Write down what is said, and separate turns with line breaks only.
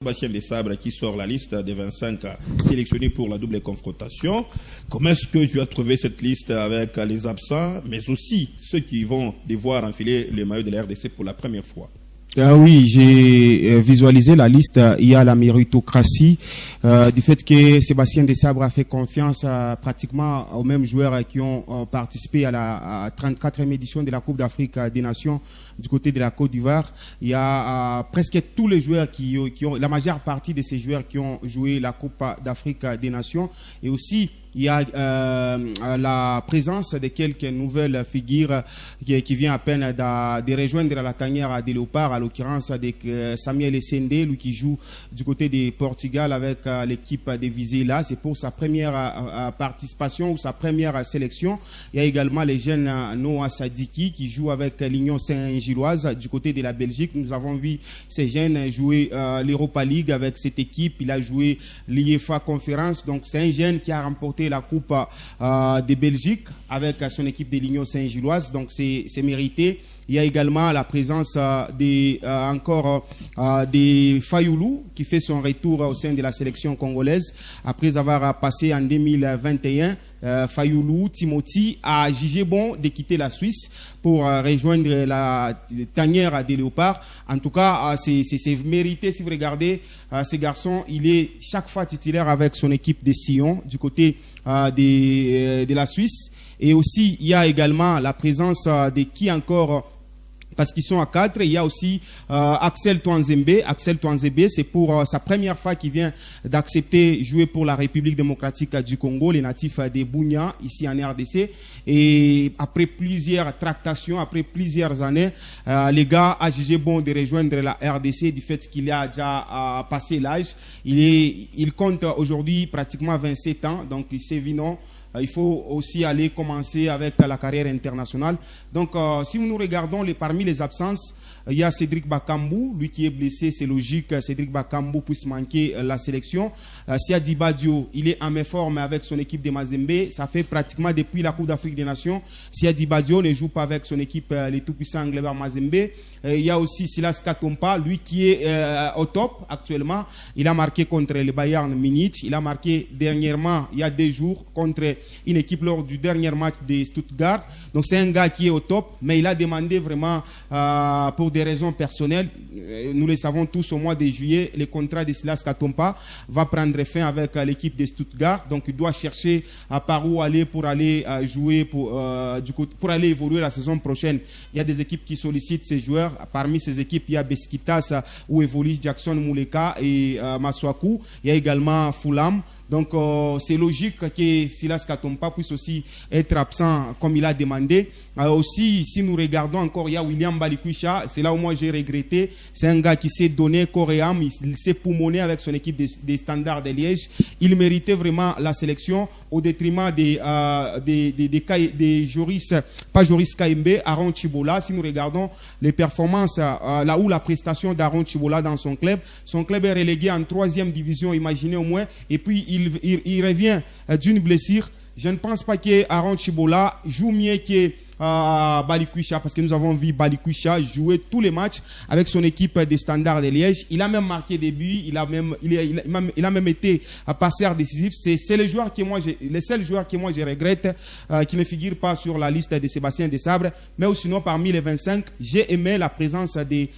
Sébastien Desabre qui sort la liste des 25 sélectionnés pour la double confrontation. Comment est-ce que tu as trouvé cette liste avec les absents, mais aussi ceux qui vont devoir enfiler le maillot de la RDC pour la première fois?
Oui, j'ai visualisé la liste. Il y a la méritocratie du fait que Sébastien Desabre a fait confiance pratiquement aux mêmes joueurs qui ont participé à la 34e édition de la Coupe d'Afrique des Nations du côté de la Côte d'Ivoire. Il y a presque tous les joueurs qui ont, la majeure partie de ces joueurs qui ont joué la Coupe d'Afrique des Nations. Et aussi, il y a la présence de quelques nouvelles figures qui viennent à peine de rejoindre la tanière des Léopards, à l'occurrence de Samuel Essende, lui qui joue du côté du Portugal avec l'équipe de Vizela. C'est pour sa première participation ou sa première sélection. Il y a également les jeunes Noah Sadiki qui joue avec l'Union Saint-Gilloise du côté de la Belgique. Nous avons vu ces jeunes jouer l'Europa League avec cette équipe. Il a joué l'IEFA Conference. Donc c'est un jeune qui a remporté la Coupe de Belgique avec son équipe de l'Union Saint-Gilloise, donc c'est mérité. Il y a également la présence de Fayoulou qui fait son retour au sein de la sélection congolaise après avoir passé en 2021. Fayoulou Timothy a jugé bon de quitter la Suisse pour rejoindre la tanière des Léopards. En tout cas, c'est mérité. Si vous regardez ce garçon, il est chaque fois titulaire avec son équipe de Sion du côté de la Suisse. Et aussi, il y a également la présence de qui encore, parce qu'ils sont à 4. Il y a aussi Axel Touanzembe. Axel Touanzembe, c'est pour sa première fois qu'il vient d'accepter jouer pour la République démocratique du Congo, les natifs de Bunia, ici en RDC. Et après plusieurs tractations, après plusieurs années, les gars a jugé bon de rejoindre la RDC du fait qu'il a déjà passé l'âge. Il compte aujourd'hui pratiquement 27 ans, donc il s'est vu non. Il faut aussi aller commencer avec la carrière internationale. Donc, si nous regardons parmi les absences, il y a Cédric Bakambu, lui qui est blessé, c'est logique, Cédric Bakambu puisse manquer la sélection. Siadi Badio, il est en méforme avec son équipe de Mazembe. Ça fait pratiquement depuis la Coupe d'Afrique des Nations. Siadi Badio ne joue pas avec son équipe, les tout-puissants Anglebert Mazembe. Il y a aussi Silas Katompa, lui qui est au top actuellement. Il a marqué contre le Bayern Munich. Il a marqué dernièrement, il y a 2 jours, contre une équipe lors du dernier match de Stuttgart. Donc c'est un gars qui est au top, mais il a demandé vraiment pour des raisons personnelles. Nous le savons tous, au mois de juillet, le contrat de Silas Katompa va prendre fin avec l'équipe de Stuttgart. Donc il doit chercher par où aller pour aller jouer, pour aller évoluer la saison prochaine. Il y a des équipes qui sollicitent ces joueurs. Parmi ces équipes, il y a Besiktas où évolue Jackson Mouleka et Masuaku. Il y a également Fulham. Donc, c'est logique que Silas Katompa puisse aussi être absent comme il a demandé. Aussi, si nous regardons encore, il y a William Balikwisha. C'est là où moi j'ai regretté. C'est un gars qui s'est donné corps et âme. Il s'est poumonné avec son équipe des Standards de Liège. Il méritait vraiment la sélection au détriment des Joris, pas Joris Kaimbe, Aaron Chibola. Si nous regardons les performances, là où la prestation d'Aaron Chibola dans son club est relégué en 3e division, imaginez au moins. Et puis, il revient d'une blessure. Je ne pense pas que Aaron Chibola joue mieux que Balikwisha, parce que nous avons vu Balikwisha jouer tous les matchs avec son équipe des Standards de Liège. Il a même marqué des buts, il a même été passeur décisif. C'est le seul joueur que moi je regrette qui ne figure pas sur la liste de Sébastien Desabre. Mais sinon, parmi les 25, j'ai aimé la présence des